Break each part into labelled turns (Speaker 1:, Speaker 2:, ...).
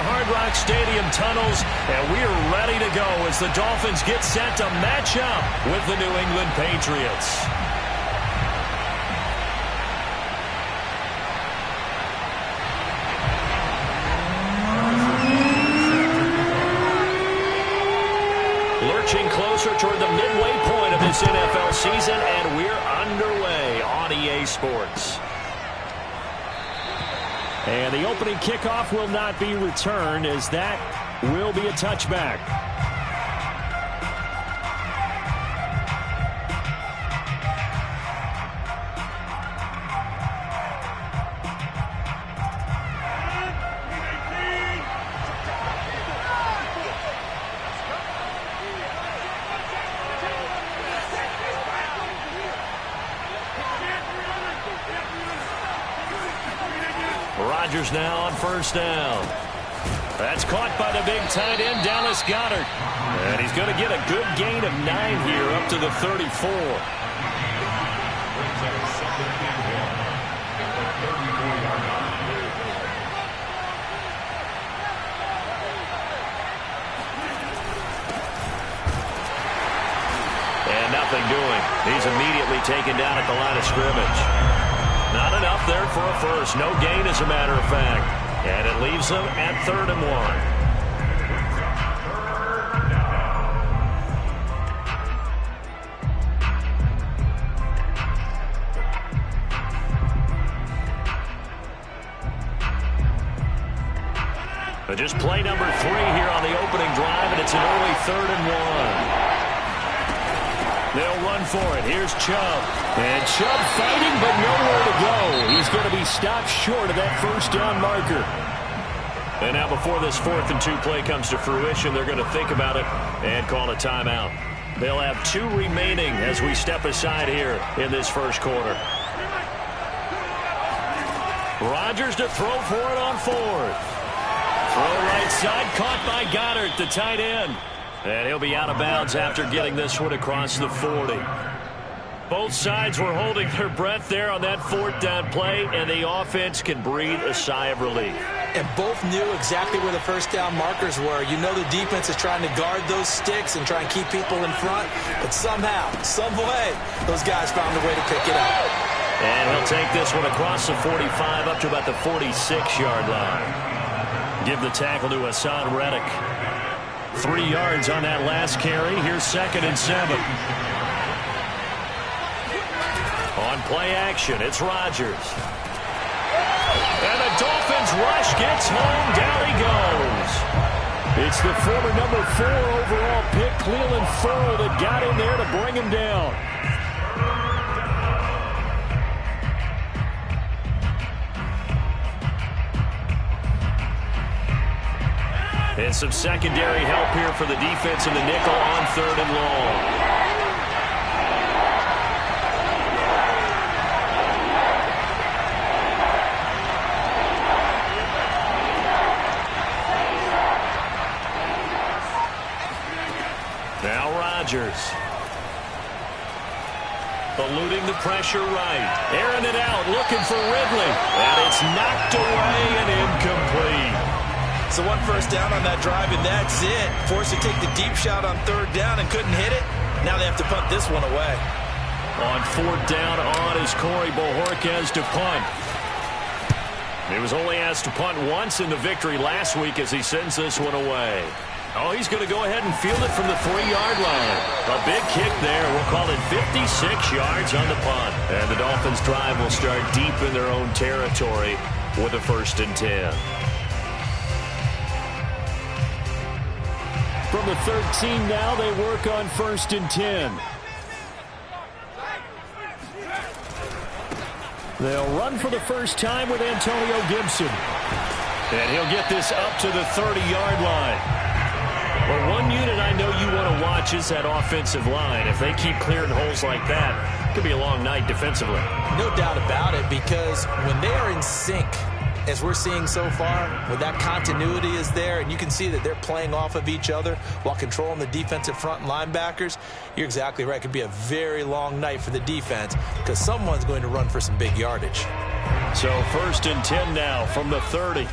Speaker 1: Hard Rock Stadium tunnels, and we're ready to go as the Dolphins get set to match up with the New England Patriots. Lurching closer toward the midway point of this NFL season, and we're underway on EA Sports. And the opening kickoff will not be returned, as that will be a touchback. Rodgers now on first down. That's caught by the big tight end, Dallas Goedert. And he's going to get a good gain of 9 here up to the 34. And nothing doing. He's immediately taken down at the line of scrimmage. Not enough there for a first. No gain, as a matter of fact. And it leaves them at 3rd and 1. But just play number 3 here on the opening drive, and it's an early 3rd and 1. They'll run for it. Here's Chubb. And Chubb fighting, but nowhere to go. He's going to be stopped short of that first down marker. And now before this 4th and 2 play comes to fruition, they're going to think about it and call a timeout. They'll have 2 remaining as we step aside here in this first quarter. Rodgers to throw for it on 4th. Throw right side, caught by Goddard, the tight end. And he'll be out of bounds after getting this one across the 40. Both sides were holding their breath there on that 4th down play, and the offense can breathe a sigh of relief.
Speaker 2: And both knew exactly where the first down markers were. You know the defense is trying to guard those sticks and try and keep people in front, but somehow, some way, those guys found a way to pick it up.
Speaker 1: And he'll take this one across the 45 up to about the 46-yard line. Give the tackle to Hassan Reddick. 3 yards on that last carry. Here's 2nd and 7. On play action, it's Rodgers. And the Dolphins rush gets home. Down he goes. It's the former number 4 overall pick, Cleveland Ferrell, that got in there to bring him down. And some secondary help here for the defense in the nickel on 3rd and long. Now Rodgers. Eluding the pressure right. Airing it out, looking for Ridley. And it's knocked away and incomplete.
Speaker 2: So 1 first down on that drive, and that's it. Forced to take the deep shot on 3rd down and couldn't hit it. Now they have to punt this one away.
Speaker 1: On 4th down on is Corey Bojorquez to punt. He was only asked to punt once in the victory last week as he sends this one away. Oh, he's going to go ahead and field it from the 3-yard line. A big kick there. We'll call it 56 yards on the punt. And the Dolphins' drive will start deep in their own territory with a 1st and 10. From the 13 now, they work on 1st and 10. They'll run for the first time with Antonio Gibson. And he'll get this up to the 30-yard line. Well, one unit I know you want to watch is that offensive line. If they keep clearing holes like that, it could be a long night defensively.
Speaker 2: No doubt about it, because when they are in sync, as we're seeing so far, when that continuity is there and you can see that they're playing off of each other while controlling the defensive front and linebackers, you're exactly right. It could be a very long night for the defense because someone's going to run for some big yardage.
Speaker 1: So 1st and 10 now from the 30.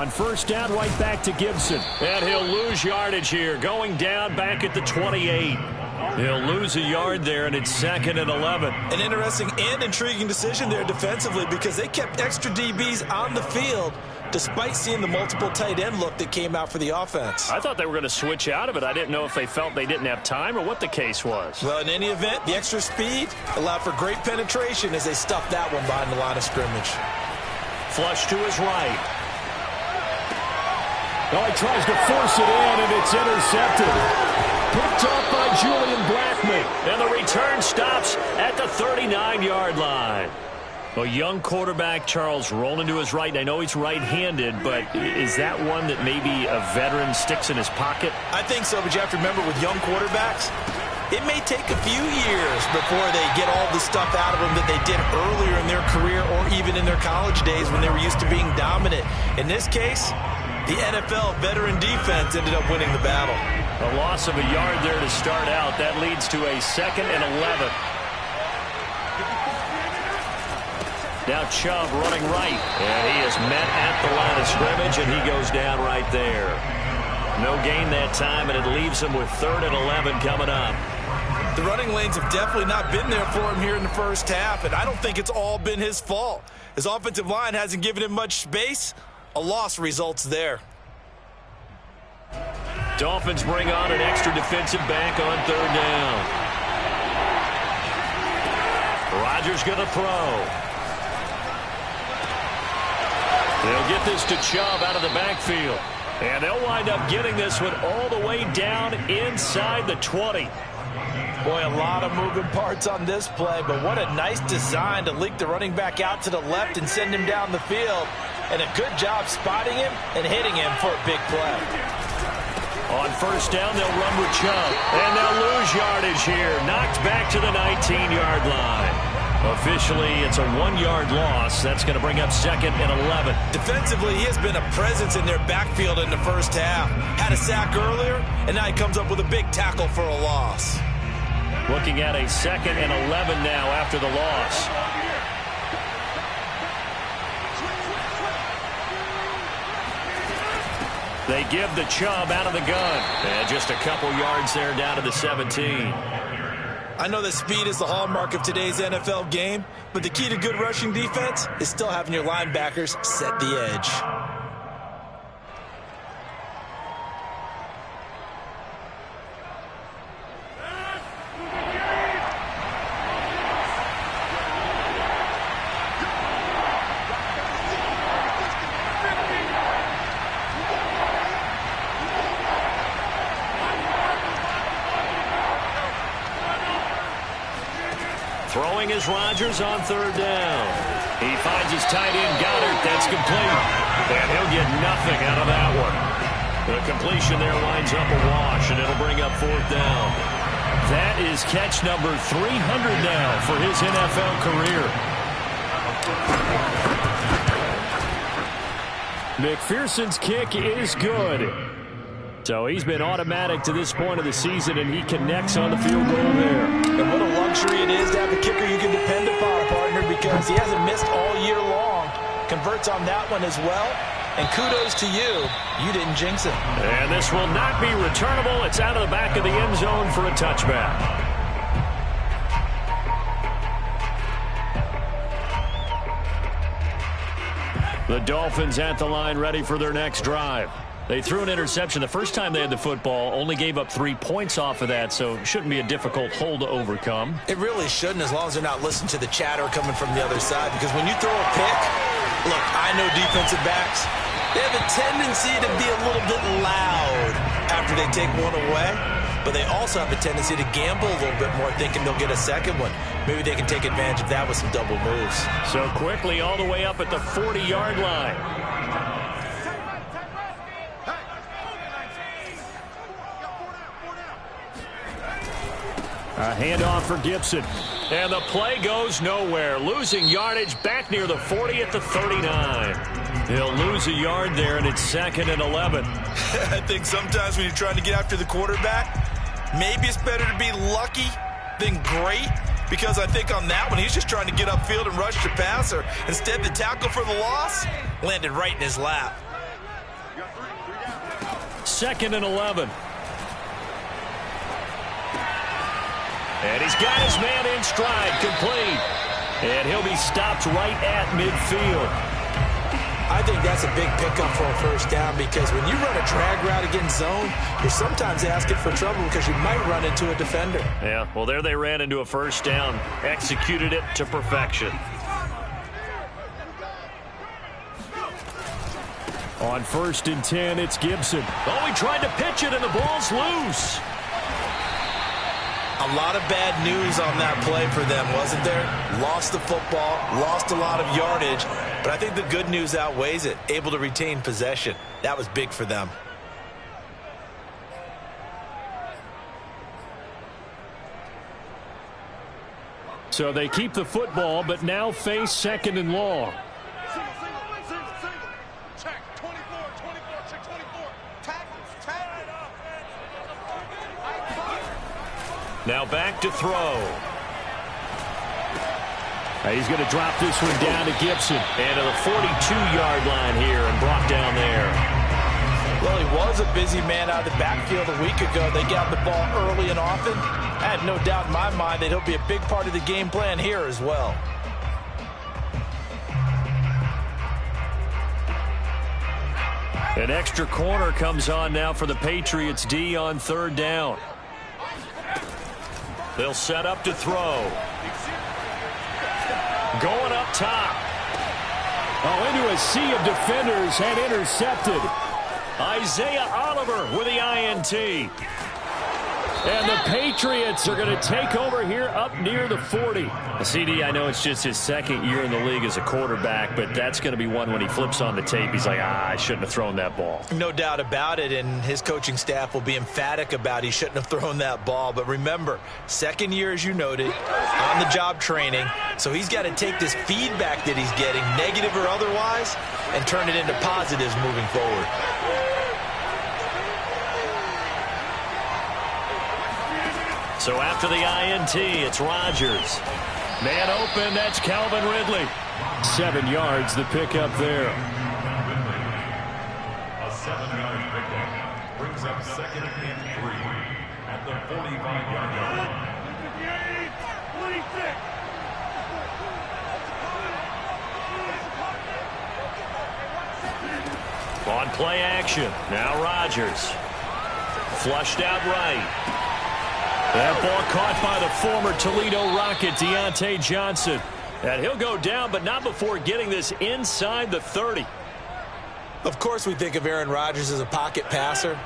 Speaker 1: On first down, right back to Gibson. And he'll lose yardage here, going down back at the 28. He'll lose a yard there, and it's 2nd and 11.
Speaker 2: An interesting and intriguing decision there defensively because they kept extra DBs on the field despite seeing the multiple tight end look that came out for the offense.
Speaker 1: I thought they were going to switch out of it. I didn't know if they felt they didn't have time or what the case was.
Speaker 2: Well, in any event, the extra speed allowed for great penetration as they stuffed that one behind the line of scrimmage.
Speaker 1: Flush to his right. Oh, he tries to force it in, and it's intercepted. Picked up by Julian Blackman. And the return stops at the 39-yard line. A young quarterback, Charles, rolling to his right. And I know he's right-handed, but is that one that maybe a veteran sticks in his pocket?
Speaker 2: I think so, but you have to remember with young quarterbacks, it may take a few years before they get all the stuff out of them that they did earlier in their career or even in their college days when they were used to being dominant. In this case, the NFL veteran defense ended up winning the battle.
Speaker 1: A loss of a yard there to start out. That leads to a 2nd and 11. Now Chubb running right. And he is met at the line of scrimmage, and he goes down right there. No gain that time, and it leaves him with 3rd and 11 coming up.
Speaker 2: The running lanes have definitely not been there for him here in the first half, and I don't think it's all been his fault. His offensive line hasn't given him much space. A loss results there.
Speaker 1: Dolphins bring on an extra defensive back on 3rd down. Rodgers going to throw. They'll get this to Chubb out of the backfield. And they'll wind up getting this one all the way down inside the 20.
Speaker 2: Boy, a lot of moving parts on this play, but what a nice design to leak the running back out to the left and send him down the field. And a good job spotting him and hitting him for a big play.
Speaker 1: On first down, they'll run with Chubb. And they'll lose yardage here. Knocked back to the 19-yard line. Officially, it's a 1-yard loss. That's going to bring up 2nd and 11.
Speaker 2: Defensively, he has been a presence in their backfield in the first half. Had a sack earlier, and now he comes up with a big tackle for a loss.
Speaker 1: Looking at a 2nd and 11 now after the loss. They give the Chubb out of the gun. And just a couple yards there down to the 17.
Speaker 2: I know that speed is the hallmark of today's NFL game, but the key to good rushing defense is still having your linebackers set the edge.
Speaker 1: Throwing is Rodgers on 3rd down. He finds his tight end, Goddard. That's complete. And he'll get nothing out of that one. The completion there winds up a wash, and it'll bring up 4th down. That is catch number 300 now for his NFL career. McPherson's kick is good. So he's been automatic to this point of the season, and he connects on the field goal there.
Speaker 2: And what a luxury it is to have a kicker you can depend upon, partner, because he hasn't missed all year long. Converts on that one as well. And kudos to you. You didn't jinx it.
Speaker 1: And this will not be returnable. It's out of the back of the end zone for a touchback. The Dolphins at the line, ready for their next drive. They threw an interception the first time they had the football, only gave up 3 points off of that, so it shouldn't be a difficult hole to overcome.
Speaker 2: It really shouldn't, as long as they're not listening to the chatter coming from the other side, because when you throw a pick, look, I know defensive backs, they have a tendency to be a little bit loud after they take one away, but they also have a tendency to gamble a little bit more, thinking they'll get a second one. Maybe they can take advantage of that with some double moves.
Speaker 1: So quickly all the way up at the 40-yard line. A handoff for Gibson. And the play goes nowhere. Losing yardage back near the 40 at the 39. He'll lose a yard there, and it's 2nd and 11.
Speaker 2: I think sometimes when you're trying to get after the quarterback, maybe it's better to be lucky than great, because I think on that one, he's just trying to get upfield and rush the passer. Instead, the tackle for the loss landed right in his lap.
Speaker 1: 2nd and 11. And he's got his man in stride, complete. And he'll be stopped right at midfield.
Speaker 2: I think that's a big pickup for a first down because when you run a drag route against zone, you're sometimes asking for trouble because you might run into a defender.
Speaker 1: Yeah, well, there they ran into a first down, executed it to perfection. On 1st and 10, it's Gibson. Oh, he tried to pitch it, and the ball's loose.
Speaker 2: A lot of bad news on that play for them, wasn't there? Lost the football, lost a lot of yardage, but I think the good news outweighs it. Able to retain possession. That was big for them.
Speaker 1: So they keep the football, but now face 2nd and long.
Speaker 3: Check, 24, check 24. Tackles,
Speaker 1: Now back to throw. He's going to drop this one down to Gibson. And to the 42-yard line here and brought down there.
Speaker 2: Well, he was a busy man out of the backfield a week ago. They got the ball early and often. I have no doubt in my mind that he'll be a big part of the game plan here as well.
Speaker 1: An extra corner comes on now for the Patriots D on 3rd down. They'll set up to throw. Going up top. Oh, into a sea of defenders and intercepted. Isaiah Oliver with the INT. And the Patriots are going to take over here up near the 40. CD, I know it's just his 2nd year in the league as a quarterback, but that's going to be one when he flips on the tape. He's like, I shouldn't have thrown that ball.
Speaker 2: No doubt about it, and his coaching staff will be emphatic about he shouldn't have thrown that ball. But remember, 2nd year, as you noted, on-the-job training, so he's got to take this feedback that he's getting, negative or otherwise, and turn it into positives moving forward.
Speaker 1: So after the INT, it's Rodgers. Man open, that's Calvin Ridley. 7 yards, the pickup there.
Speaker 4: A 7-yard pickup brings up 2nd and 3 at the 45-yard line.
Speaker 1: On play action, now Rodgers. Flushed out right. That ball caught by the former Toledo Rocket, Deontay Johnson. And he'll go down, but not before getting this inside the 30.
Speaker 2: Of course we think of Aaron Rodgers as a pocket passer,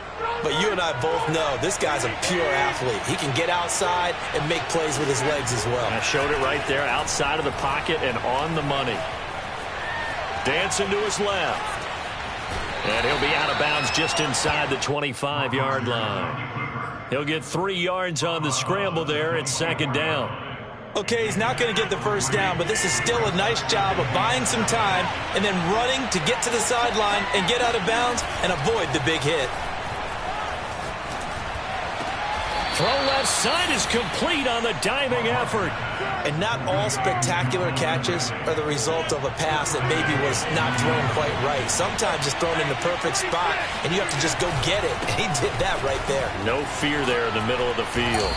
Speaker 2: but you and I both know this guy's a pure athlete. He can get outside and make plays with his legs as well.
Speaker 1: I showed it right there, outside of the pocket and on the money. Dancing to his left. And he'll be out of bounds just inside the 25-yard line. He'll get 3 yards on the scramble there. It's 2nd down.
Speaker 2: Okay, he's not going to get the first down, but this is still a nice job of buying some time and then running to get to the sideline and get out of bounds and avoid the big hit.
Speaker 1: Throw left side is complete on the diving effort.
Speaker 2: And not all spectacular catches are the result of a pass that maybe was not thrown quite right. Sometimes it's thrown in the perfect spot, and you have to just go get it. And he did that right there.
Speaker 1: No fear there in the middle of the field.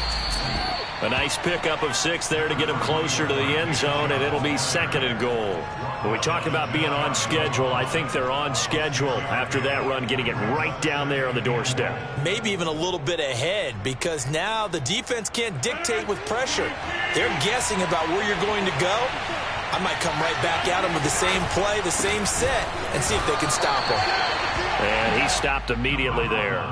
Speaker 1: A nice pickup of 6 there to get him closer to the end zone, and it'll be 2nd and goal. When we talk about being on schedule, I think they're on schedule after that run, getting it right down there on the doorstep.
Speaker 2: Maybe even a little bit ahead, because now the defense can't dictate with pressure. They're guessing about where you're going to go. I might come right back at them with the same play, the same set, and see if they can stop him.
Speaker 1: And he stopped immediately there.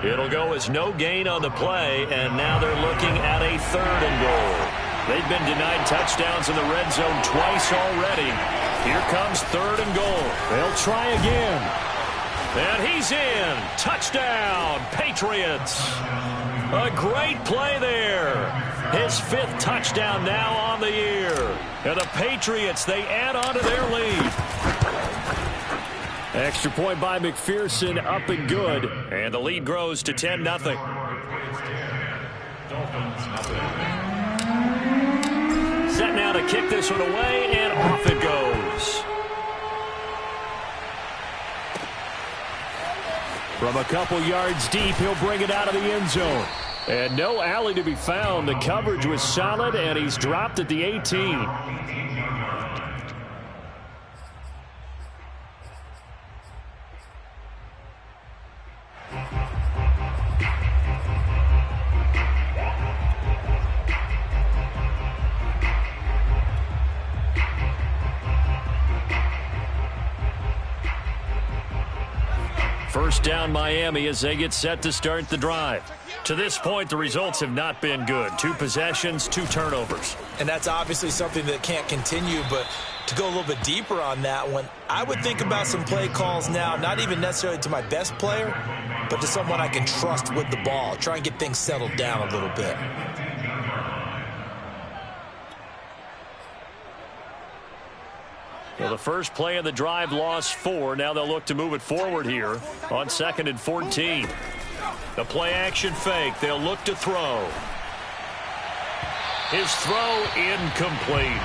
Speaker 1: It'll go as no gain on the play, and now they're looking at a 3rd and goal. They've been denied touchdowns in the red zone twice already. Here comes 3rd and goal. They'll try again. And he's in. Touchdown, Patriots. A great play there. His 5th touchdown now on the year. And the Patriots, they add on to their lead. Extra point by McPherson, up and good. And the lead grows to 10-0. Set now to kick this one away, and off it goes. From a couple yards deep, he'll bring it out of the end zone. And no alley to be found. The coverage was solid, and he's dropped at the 18. First down Miami as they get set to start the drive. To this point, the results have not been good. 2 possessions, 2 turnovers.
Speaker 2: And that's obviously something that can't continue, but to go a little bit deeper on that one, I would think about some play calls now, not even necessarily to my best player, but to someone I can trust with the ball. Try and get things settled down a little bit.
Speaker 1: Well, the first play of the drive lost 4. Now they'll look to move it forward here on 2nd and 14. The play action fake. They'll look to throw. His throw incomplete.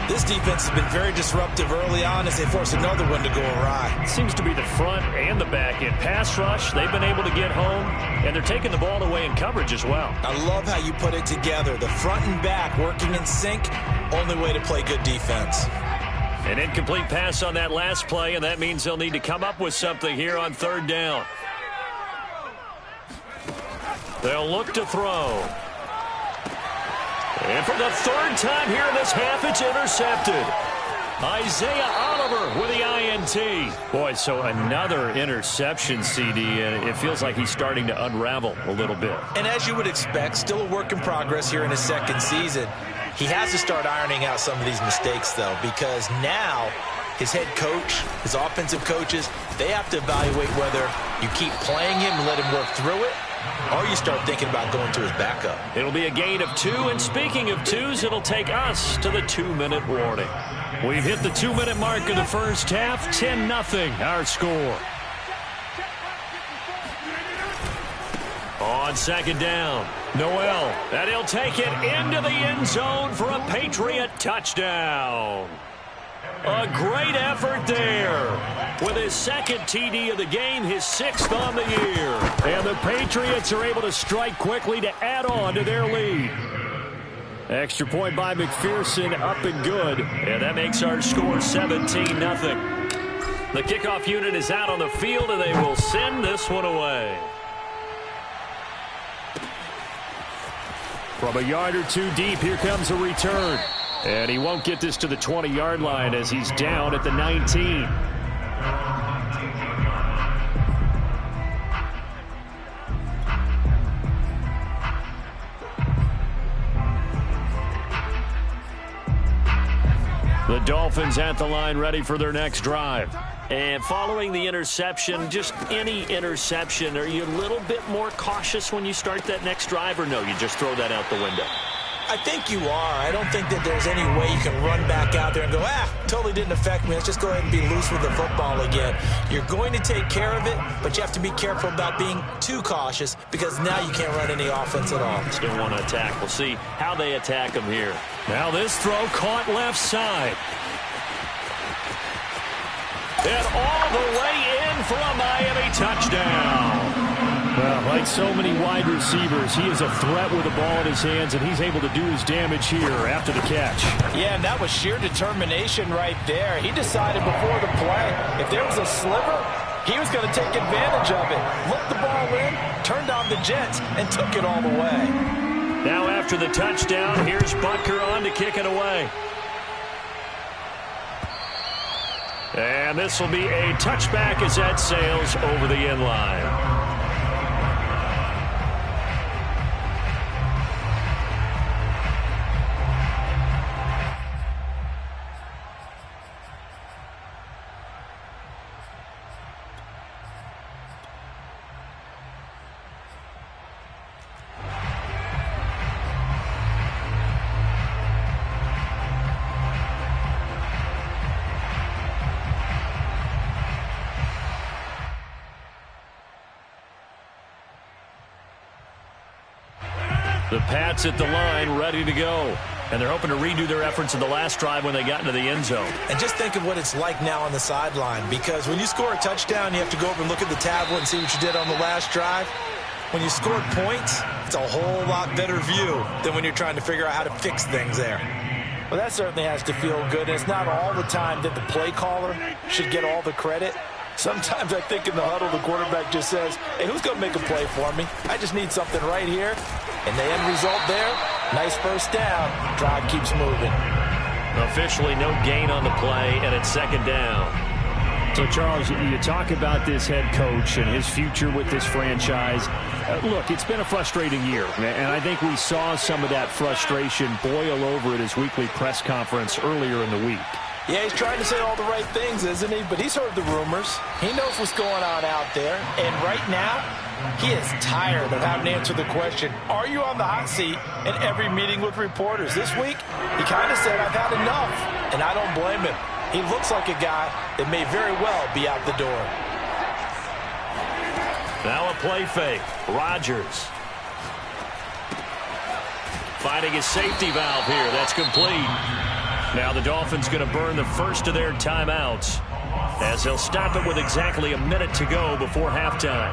Speaker 2: This defense has been very disruptive early on as they force another one to go awry.
Speaker 1: Seems to be the front and the back end. Pass rush, they've been able to get home, and they're taking the ball away in coverage as well.
Speaker 2: I love how you put it together. The front and back working in sync, only way to play good defense.
Speaker 1: An incomplete pass on that last play, and that means they'll need to come up with something here on 3rd down. They'll look to throw. And for the 3rd time here in this half, it's intercepted. Isaiah Oliver with the INT. Boy, so another interception, CD, and it feels like he's starting to unravel a little bit.
Speaker 2: And as you would expect, still a work in progress here in his 2nd season. He has to start ironing out some of these mistakes, though, because now his head coach, his offensive coaches, they have to evaluate whether you keep playing him and let him work through it, or you start thinking about going to his backup.
Speaker 1: It'll be a gain of 2, and speaking of 2s, it'll take us to the 2-minute warning. We've hit the 2-minute mark of the first half, 10-0 our score. On 2nd down, Noel, and he'll take it into the end zone for a Patriot touchdown. A great effort there. With his 2nd TD of the game, his 6th on the year. And the Patriots are able to strike quickly to add on to their lead. Extra point by McPherson, up and good. And that makes our score 17-0. The kickoff unit is out on the field, and they will send this one away. From a yard or 2 deep, here comes a return. And he won't get this to the 20-yard line as he's down at the 19. The Dolphins at the line ready for their next drive. And following the interception, just any interception, are you a little bit more cautious when you start that next drive, or no, you just throw that out the window?
Speaker 2: I think you are. I don't think that there's any way you can run back out there and go, totally didn't affect me. Let's just go ahead and be loose with the football again. You're going to take care of it, but you have to be careful about being too cautious because now you can't run any offense at all.
Speaker 1: Still want to attack. We'll see how they attack him here. Now this throw caught left side. And all the way in for a Miami touchdown. Well, like so many wide receivers, he is a threat with the ball in his hands, and he's able to do his damage here after the catch.
Speaker 2: Yeah, and that was sheer determination right there. He decided before the play, if there was a sliver, he was going to take advantage of it. Looked the ball in, turned on the jets, and took it all the way.
Speaker 1: Now after the touchdown, here's Butker on to kick it away. And this will be a touchback as that sails over the end line. The Pats at the line, ready to go. And they're hoping to redo their efforts in the last drive when they got into the end zone.
Speaker 2: And just think of what it's like now on the sideline, because when you score a touchdown, you have to go over and look at the tablet and see what you did on the last drive. When you scored points, it's a whole lot better view than when you're trying to figure out how to fix things there. Well, that certainly has to feel good, and it's not all the time that the play caller should get all the credit. Sometimes I think in the huddle, the quarterback just says, hey, who's going to make a play for me? I just need something right here. And the end result there, nice first down. Drive keeps moving.
Speaker 1: Officially no gain on the play, and it's second down.
Speaker 5: So, Charles, you talk about this head coach and his future with this franchise. Look, it's been a frustrating year, and I think we saw some of that frustration boil over at his weekly press conference earlier in the week.
Speaker 2: Yeah, he's trying to say all the right things, isn't he? But he's heard the rumors. He knows what's going on out there. And right now, he is tired of having to answer the question, are you on the hot seat in every meeting with reporters? This week, he kind of said, I've had enough. And I don't blame him. He looks like a guy that may very well be out the door.
Speaker 1: Now a play fake. Rodgers. Finding his safety valve here. That's complete. Now the Dolphins going to burn the first of their timeouts as they'll stop it with exactly a minute to go before halftime.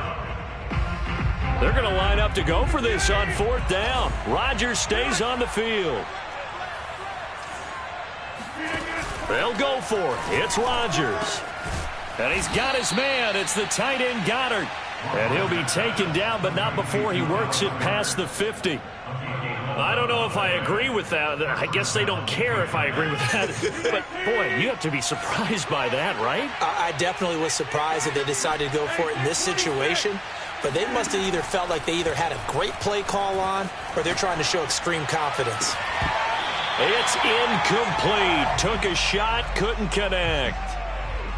Speaker 1: They're going to line up to go for this on fourth down. Rodgers stays on the field. They'll go for it. It's Rodgers. And he's got his man. It's the tight end Goddard. And he'll be taken down, but not before he works it past the 50. I don't know if I agree with that. I guess they don't care if I agree with that. But, boy, you have to be surprised by that, right?
Speaker 2: I definitely was surprised that they decided to go for it in this situation. But they must have either felt like they either had a great play call on or they're trying to show extreme confidence.
Speaker 1: It's incomplete. Took a shot, couldn't connect.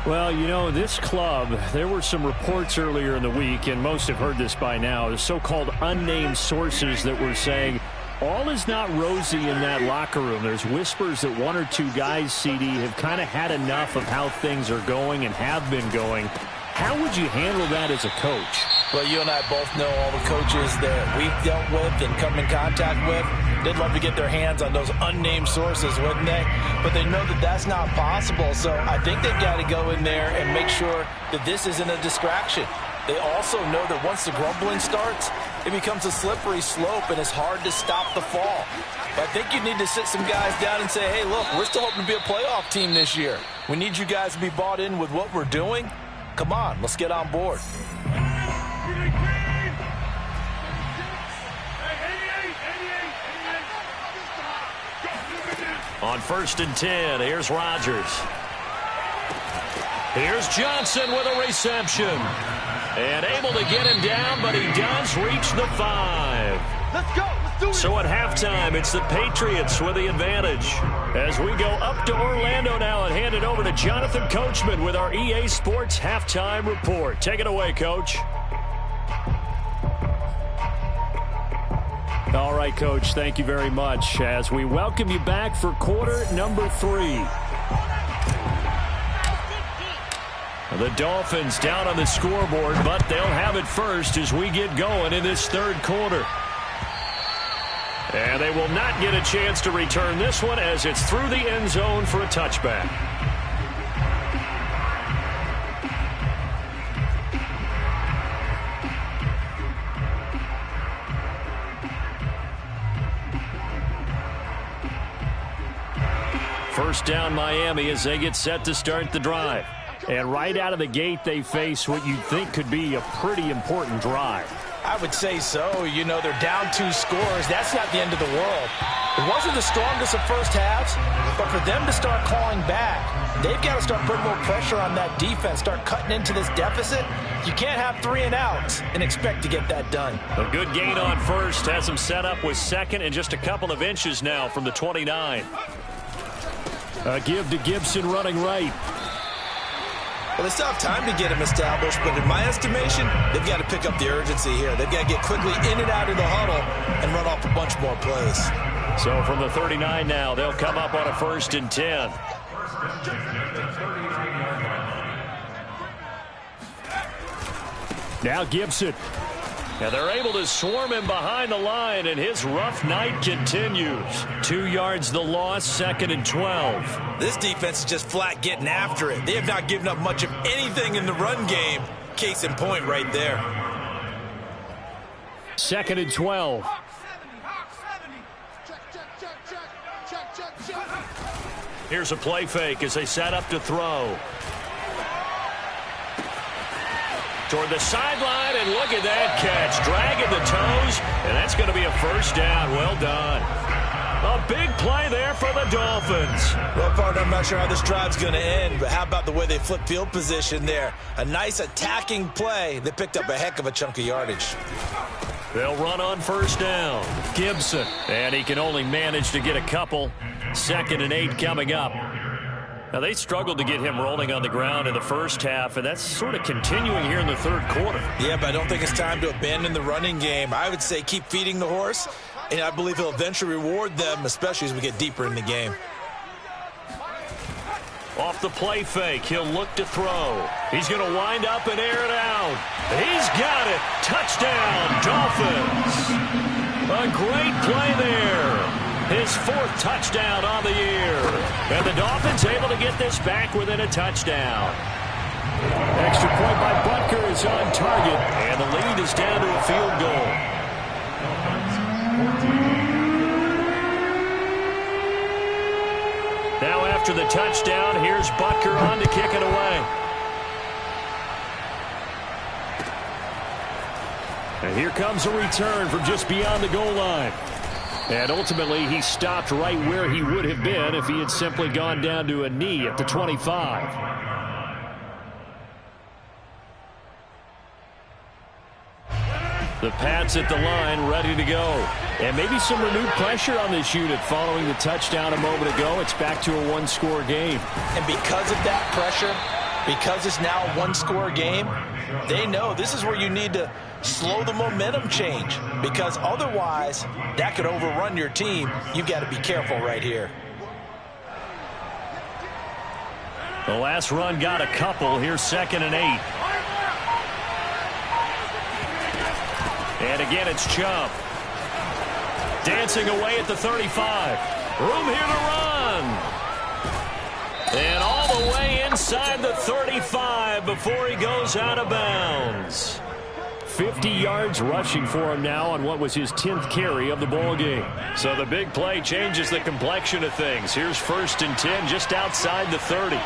Speaker 5: Well, you know, this club, there were some reports earlier in the week, and most have heard this by now, the so-called unnamed sources that were saying all is not rosy in that locker room. There's whispers that one or two guys, CD, have kind of had enough of how things are going and have been going. How would you handle that as a coach?
Speaker 2: Well, you and I both know all the coaches that we've dealt with and come in contact with. They'd love to get their hands on those unnamed sources, wouldn't they? But they know that that's not possible. So I think they've got to go in there and make sure that this isn't a distraction. They also know that once the grumbling starts, it becomes a slippery slope and it's hard to stop the fall. But I think you need to sit some guys down and say, hey, look, we're still hoping to be a playoff team this year. We need you guys to be bought in with what we're doing. Come on, let's get on board.
Speaker 1: On 1st and 10, here's Rodgers. Here's Johnson with a reception. And able to get him down, but he does reach the 5.
Speaker 3: Let's go. Let's do it.
Speaker 1: So at halftime, it's the Patriots with the advantage. As we go up to Orlando now and hand it over to Jonathan Coachman with our EA Sports Halftime Report. Take it away, Coach.
Speaker 5: All right, Coach, thank you very much as we welcome you back for quarter number 3.
Speaker 1: The Dolphins down on the scoreboard, but they'll have it first as we get going in this third quarter. And they will not get a chance to return this one as it's through the end zone for a touchback. First down Miami as they get set to start the drive. And right out of the gate, they face what you'd think could be a pretty important drive.
Speaker 2: I would say so. You know, they're down 2 scores. That's not the end of the world. It wasn't the strongest of first halves, but for them to start clawing back, they've got to start putting more pressure on that defense, start cutting into this deficit. You can't have 3 and outs and expect to get that done.
Speaker 1: A good gain on first has them set up with second and just a couple of inches now from the 29.
Speaker 5: A give to Gibson running right.
Speaker 2: Well, they still have time to get him established, but in my estimation, they've got to pick up the urgency here. They've got to get quickly in and out of the huddle and run off a bunch more plays.
Speaker 1: So from the 39 now, they'll come up on a 1st and 10.
Speaker 5: Now Gibson. Now they're able to swarm him behind the line, and his rough night continues. 2 yards the loss, 2nd and 12.
Speaker 2: This defense is just flat getting after it. They have not given up much of anything in the run game. Case in point right there.
Speaker 5: 2nd and 12. Here's a play fake as they set up to throw. Toward the sideline, and look at that catch. Dragging the toes, and that's going to be a first down. Well done. A big play there for the Dolphins.
Speaker 2: Well, partner, I'm not sure how this drive's going to end, but how about the way they flip field position there? A nice attacking play. They picked up a heck of a chunk of yardage.
Speaker 5: They'll run on first down. Gibson, and he can only manage to get a couple. 2nd and 8 coming up. Now, they struggled to get him rolling on the ground in the first half, and that's sort of continuing here in the third quarter.
Speaker 2: Yeah, but I don't think it's time to abandon the running game. I would say keep feeding the horse, and I believe he'll eventually reward them, especially as we get deeper in the game.
Speaker 5: Off the play fake, he'll look to throw. He's going to wind up and air it out. He's got it. Touchdown, Dolphins. A great play there. His 4th touchdown on the year. And the Dolphins able to get this back within a touchdown. Extra point by Butker is on target. And the lead is down to a field goal. Now after the touchdown, here's Butker on to kick it away. And here comes a return from just beyond the goal line. And ultimately, he stopped right where he would have been if he had simply gone down to a knee at the 25. The Pats at the line, ready to go. And maybe some renewed pressure on this unit following the touchdown a moment ago. It's back to a one-score game.
Speaker 2: And because of that pressure, because it's now a one-score game, they know this is where you need to slow the momentum change, because otherwise that could overrun your team. You've got to be careful right here.
Speaker 5: The last run got a couple. Here's 2nd and 8. And again, it's Chubb. Dancing away at the 35. Room here to run. And all the way inside the 35 before he goes out of bounds. 50 yards rushing for him now on what was his 10th carry of the ball game. So the big play changes the complexion of things. Here's 1st and 10 just outside the 30.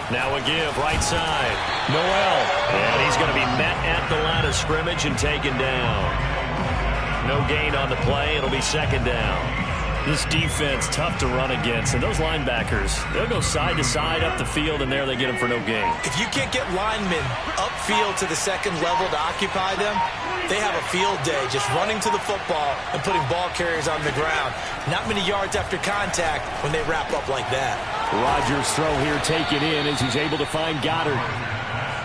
Speaker 5: Now a give right side. Noel. And he's going to be met at the line of scrimmage and taken down. No gain on the play. It'll be 2nd down. This defense tough to run against, and those linebackers, they'll go side to side up the field, and there they get them for no gain.
Speaker 2: If you can't get linemen upfield to the 2nd level to occupy them, they have a field day just running to the football and putting ball carriers on the ground. Not many yards after contact when they wrap up like that.
Speaker 5: Rodgers' throw here taken in as he's able to find Goddard.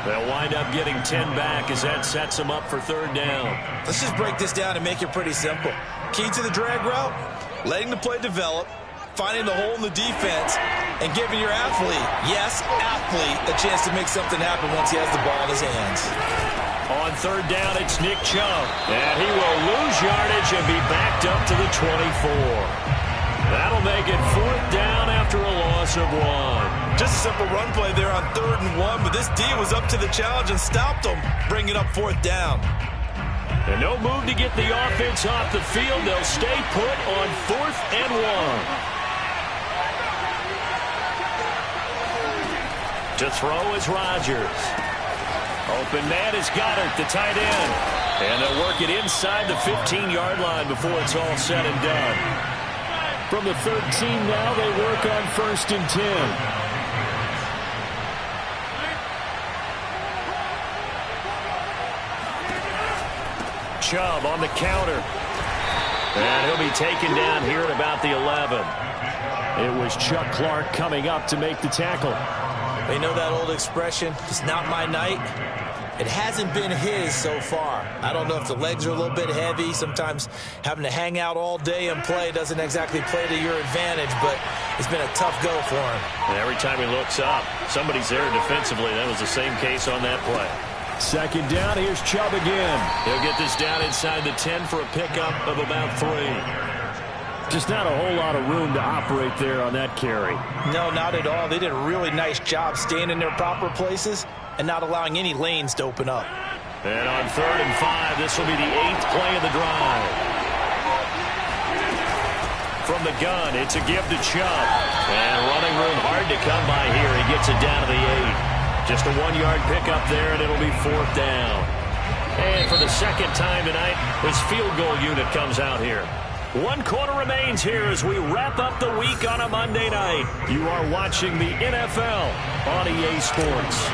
Speaker 5: They'll wind up getting 10 back as that sets them up for 3rd down.
Speaker 2: Let's just break this down and make it pretty simple. Key to the drag route, letting the play develop, finding the hole in the defense, and giving your athlete, yes, athlete, a chance to make something happen once he has the ball in his hands.
Speaker 5: On 3rd down, it's Nick Chubb. And he will lose yardage and be backed up to the 24. That'll make it 4th down after a loss of 1.
Speaker 2: Just a simple run play there on 3rd and 1, but this D was up to the challenge and stopped them, bringing up 4th down.
Speaker 5: And no move to get the offense off the field. They'll stay put on 4th and 1. To throw is Rodgers. Open man is Goddard, the tight end. And they'll work it inside the 15-yard line before it's all said and done. From the 13 now, they work on 1st and 10. Chubb on the counter. And he'll be taken down here at about the 11. It was Chuck Clark coming up to make the tackle.
Speaker 2: They know that old expression, it's not my night. It hasn't been his so far. I don't know if the legs are a little bit heavy. Sometimes having to hang out all day and play doesn't exactly play to your advantage, but it's been a tough go for him.
Speaker 5: And every time he looks up, somebody's there defensively. That was the same case on that play. Second down, here's Chubb again.
Speaker 1: He'll get this down inside the 10 for a pickup of about 3.
Speaker 5: Just not a whole lot of room to operate there on that carry.
Speaker 2: No, not at all. They did a really nice job staying in their proper places and not allowing any lanes to open up.
Speaker 1: And on 3rd and 5, this will be the 8th play of the drive. From the gun, it's a give to Chubb. And running room hard to come by here. He gets it down to the 8. Just a 1-yard pickup there, and it'll be 4th down. And for the second time tonight, his field goal unit comes out here. 1 quarter remains here as we wrap up the week on a Monday night. You are watching the NFL on EA Sports.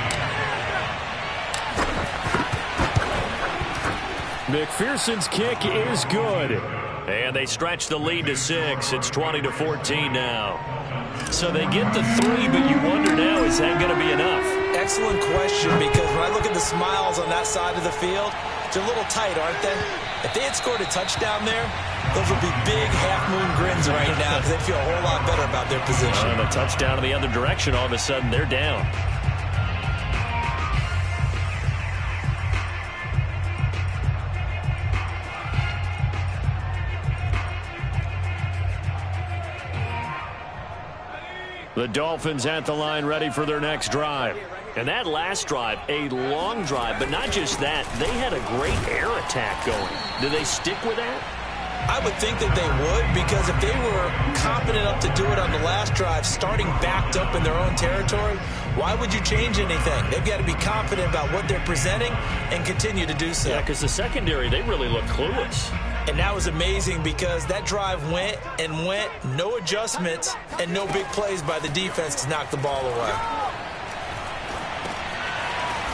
Speaker 5: McPherson's kick is good.
Speaker 1: And they stretch the lead to 6. It's 20-14 now. So they get the 3, but you wonder now, is that going to be enough?
Speaker 2: Excellent question, because when I look at the smiles on that side of the field, they're a little tight, aren't they? If they had scored a touchdown there, those would be big half-moon grins right now because they feel a whole lot better about their position.
Speaker 1: And a touchdown in the other direction, all of a sudden they're down. The Dolphins at the line ready for their next drive. And that last drive, a long drive, but not just that. They had a great air attack going. Do they stick with that?
Speaker 2: I would think that they would, because if they were confident enough to do it on the last drive, starting backed up in their own territory, why would you change anything? They've got to be confident about what they're presenting and continue to do so.
Speaker 1: Yeah, because the secondary, they really look clueless.
Speaker 2: And that was amazing because that drive went and went, no adjustments, and no big plays by the defense to knock the ball away.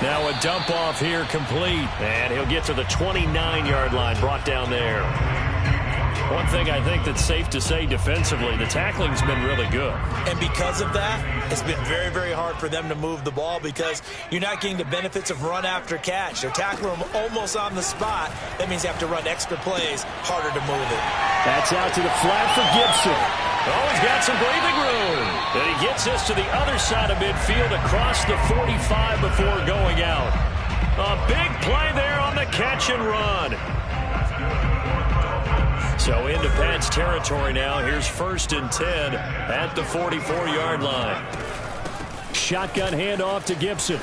Speaker 1: Now a dump off here complete. And he'll get to the 29-yard line, brought down there. One thing I think that's safe to say defensively, the tackling's been really good.
Speaker 2: And because of that, it's been very, very hard for them to move the ball because you're not getting the benefits of run after catch. They're tackling them almost on the spot. That means they have to run extra plays, harder to move it.
Speaker 5: That's out to the flat for Gibson.
Speaker 1: Oh, he's got some breathing room. And he gets us to the other side of midfield across the 45 before going out. A big play there on the catch and run. So into Pat's territory now. Here's 1st and 10 at the 44-yard line.
Speaker 5: Shotgun handoff to Gibson.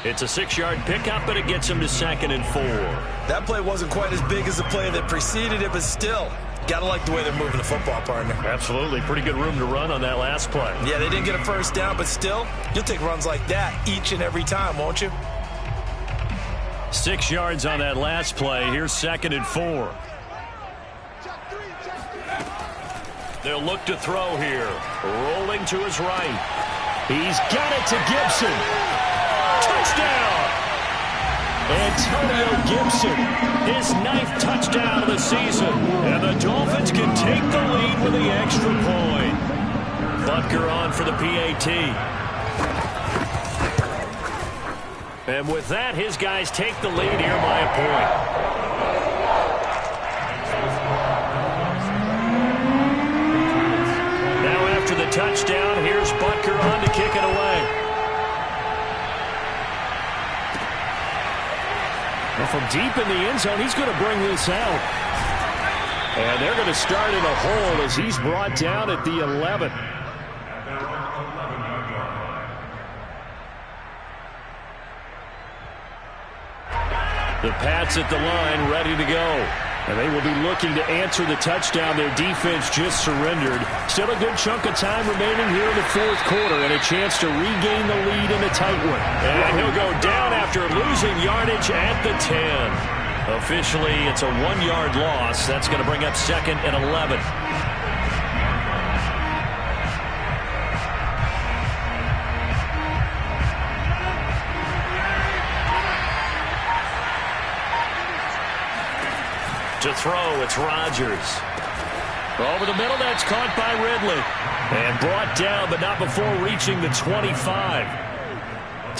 Speaker 1: It's a 6-yard pickup, but it gets him to 2nd and 4.
Speaker 2: That play wasn't quite as big as the play that preceded it, but still, got to like the way they're moving the football, partner.
Speaker 1: Absolutely. Pretty good room to run on that last play.
Speaker 2: Yeah, they didn't get a first down, but still, you'll take runs like that each and every time, won't you?
Speaker 1: 6 yards on that last play. Here's 2nd and 4. They'll look to throw here. Rolling to his right.
Speaker 5: He's got it to Gibson.
Speaker 1: Touchdown!
Speaker 5: Antonio Gibson.
Speaker 1: His 9th touchdown of the season. And the Dolphins can take the lead with the extra point. Butker on for the PAT. And with that, his guys take the lead here by a point. Now after the touchdown, here's Butker on to kick it away.
Speaker 5: Well, from deep in the end zone, he's going to bring this out. And they're going to start in a hole as he's brought down at the 11.
Speaker 1: The Pats at the line, ready to go.
Speaker 5: And they will be looking to answer the touchdown their defense just surrendered. Still a good chunk of time remaining here in the 4th quarter and a chance to regain the lead in a tight one.
Speaker 1: And he'll go down after losing yardage at the 10. Officially, it's a 1-yard loss. That's going to bring up 2nd and 11. To throw, it's Rodgers. Over the middle, that's caught by Ridley. And brought down, but not before reaching the 25.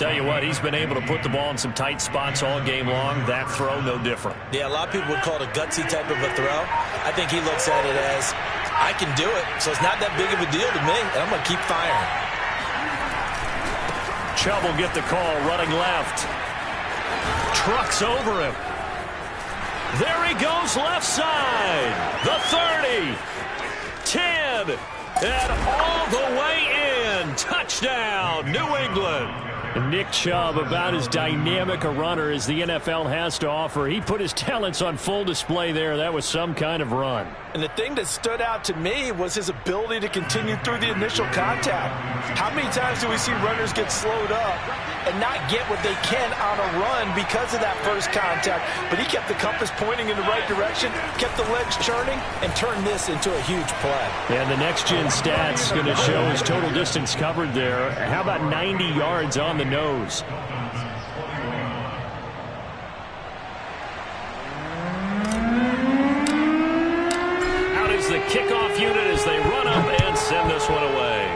Speaker 1: Tell you what, he's been able to put the ball in some tight spots all game long. That throw, no different.
Speaker 2: Yeah, a lot of people would call it a gutsy type of a throw. I think he looks at it as, I can do it, so it's not that big of a deal to me, and I'm going to keep firing.
Speaker 1: Chubb will get the call, running left. Trucks over him. There he goes, left side. The 30. 10. And all the way in. Touchdown, New England.
Speaker 5: Nick Chubb, about as dynamic a runner as the NFL has to offer. He put his talents on full display there. That was some kind of run.
Speaker 2: And the thing that stood out to me was his ability to continue through the initial contact. How many times do we see runners get slowed up and not get what they can on a run because of that first contact? But he kept the compass pointing in the right direction, kept the legs churning, and turned this into a huge play.
Speaker 5: And the next-gen stats going to show his total distance covered there. How about 90 yards on the nose?
Speaker 1: Out is the kickoff unit as they run up and send this one away.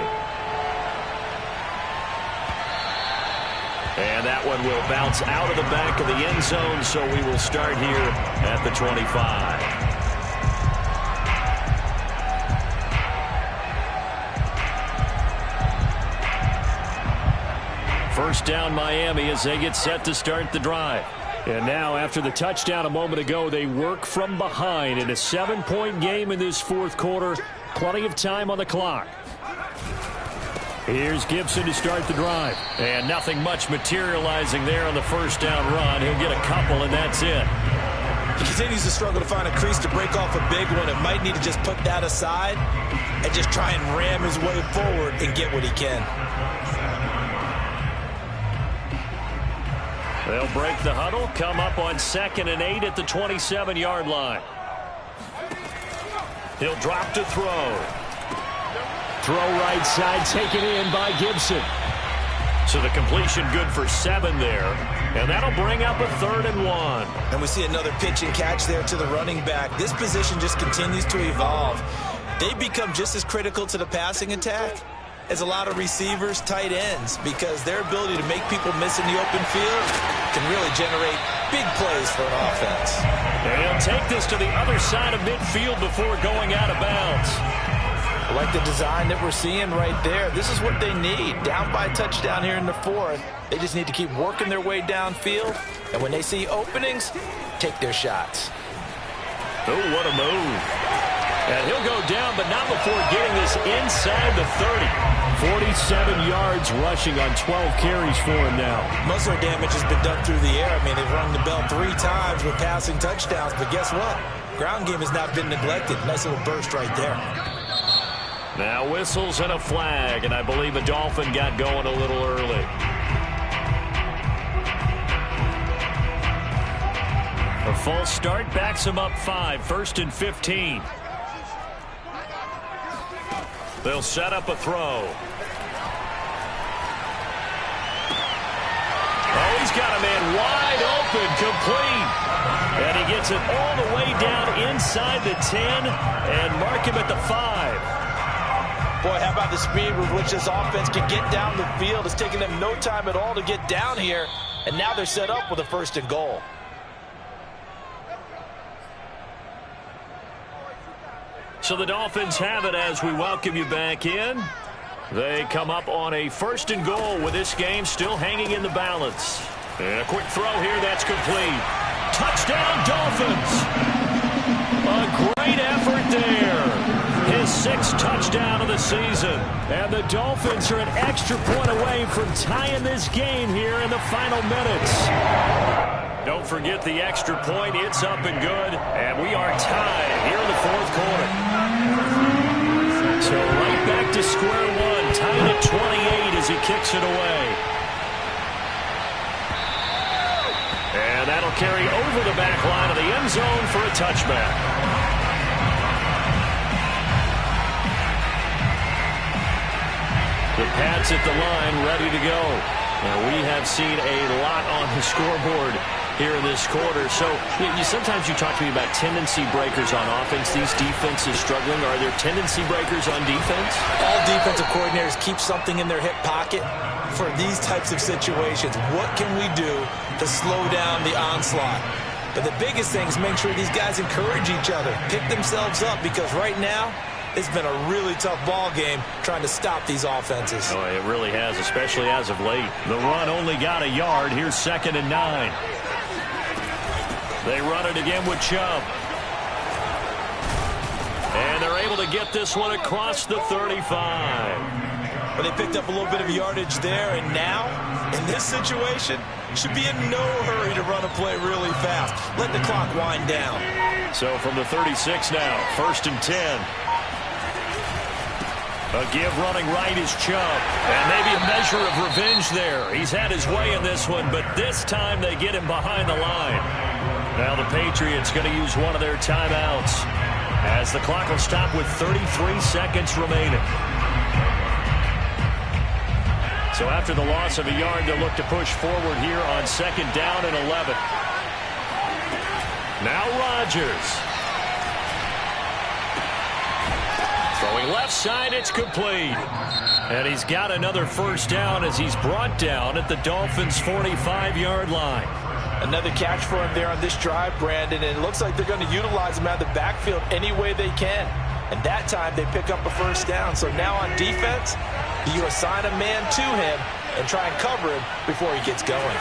Speaker 1: And that one will bounce out of the back of the end zone, so we will start here at the 25. First down Miami as they get set to start the drive.
Speaker 5: And now after the touchdown a moment ago, they work from behind in a 7-point game in this fourth quarter. Plenty of time on the clock. Here's Gibson to start the drive.
Speaker 1: And nothing much materializing there on the first down run. He'll get a couple, and that's it.
Speaker 2: He continues to struggle to find a crease to break off a big one. It might need to just put that aside and just try and ram his way forward and get what he can.
Speaker 1: They'll break the huddle, come up on 2nd and 8 at the 27-yard line. He'll drop to throw.
Speaker 5: Throw right side, taken in by Gibson.
Speaker 1: So the completion good for 7 there. And that'll bring up a 3rd and 1.
Speaker 2: And we see another pitch and catch there to the running back. This position just continues to evolve. They become just as critical to the passing attack as a lot of receivers, tight ends, because their ability to make people miss in the open field can really generate big plays for an offense.
Speaker 1: And he'll take this to the other side of midfield before going out of bounds.
Speaker 2: I like the design that we're seeing right there. This is what they need. Down by a touchdown here in the 4th. They just need to keep working their way downfield. And when they see openings, take their shots.
Speaker 1: Oh, what a move. And he'll go down, but not before getting this inside the 30.
Speaker 5: 47 yards rushing on 12 carries for him now.
Speaker 2: Muscle damage has been done through the air. I mean, they've rung the bell 3 times with passing touchdowns. But guess what? Ground game has not been neglected. Nice little burst right there.
Speaker 1: Now whistles and a flag, and I believe a Dolphin got going a little early. A false start backs him up 5, 1st and 15. They'll set up a throw. Oh, he's got a man wide open, complete. And he gets it all the way down inside the 10 and mark him at the 5.
Speaker 2: Boy, how about the speed with which this offense can get down the field? It's taking them no time at all to get down here. And now they're set up with a 1st and goal.
Speaker 1: So the Dolphins have it as we welcome you back in. They come up on a 1st and goal with this game still hanging in the balance. And a quick throw here, that's complete. Touchdown, Dolphins! A great effort there. His 6th touchdown of the season.
Speaker 5: And the Dolphins are an extra point away from tying this game here in the final minutes.
Speaker 1: Don't forget the extra point. It's up and good. And we are tied here in the 4th quarter.
Speaker 5: So right back to square one. Tied at 28 as he kicks it away.
Speaker 1: And that'll carry over the back line of the end zone for a touchback. The Pats at the line ready to go. Now we have seen a lot on the scoreboard here in this quarter. So sometimes you talk to me about tendency breakers on offense. These defenses struggling. Are there tendency breakers on defense?
Speaker 2: All defensive coordinators keep something in their hip pocket for these types of situations. What can we do to slow down the onslaught? But the biggest thing is make sure these guys encourage each other, pick themselves up, because right now it's been a really tough ball game trying to stop these offenses.
Speaker 5: Oh, it really has, especially as of late. The run only got a yard. Here's 2nd and 9. They run it again with Chubb. And they're able to get this one across the 35.
Speaker 2: But they picked up a little bit of yardage there, and now, in this situation, should be in no hurry to run a play really fast. Let the clock wind down.
Speaker 5: So from the 36 now, 1st and 10. A give running right is Chubb. And maybe a measure of revenge there. He's had his way in this one, but this time they get him behind the line. Now the Patriots going to use one of their timeouts as the clock will stop with 33 seconds remaining. So after the loss of a yard, they'll look to push forward here on 2nd down and 11. Now Rodgers. Throwing left side, it's complete. And he's got another 1st down as he's brought down at the Dolphins' 45-yard line.
Speaker 2: Another catch for him there on this drive, Brandon, and it looks like they're going to utilize him out of the backfield any way they can. And that time they pick up a 1st down. So now on defense, you assign a man to him and try and cover him before he gets going.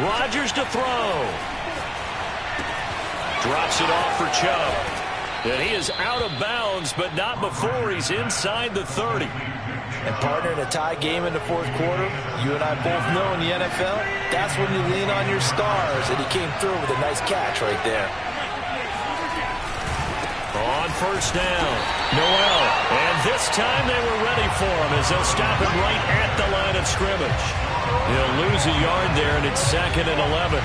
Speaker 5: Rodgers to throw. Drops it off for Chubb. And he is out of bounds, but not before he's inside the 30.
Speaker 2: And partner, in a tie game in the 4th quarter, you and I both know in the NFL, that's when you lean on your stars. And he came through with a nice catch right there.
Speaker 5: On 1st down, Noel. And this time they were ready for him as they'll stop him right at the line of scrimmage. He'll lose a yard there, and it's 2nd and 11.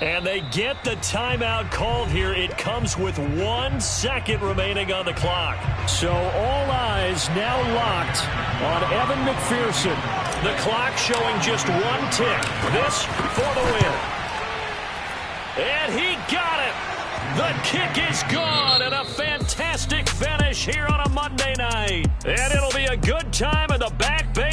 Speaker 5: And they get the timeout called here. It comes with 1 second remaining on the clock. So all eyes now locked on Evan McPherson. The clock showing just 1 tick. This for the win. And he got it. The kick is gone, and a fantastic finish here on a Monday night. And it'll be a good time in the Back Bay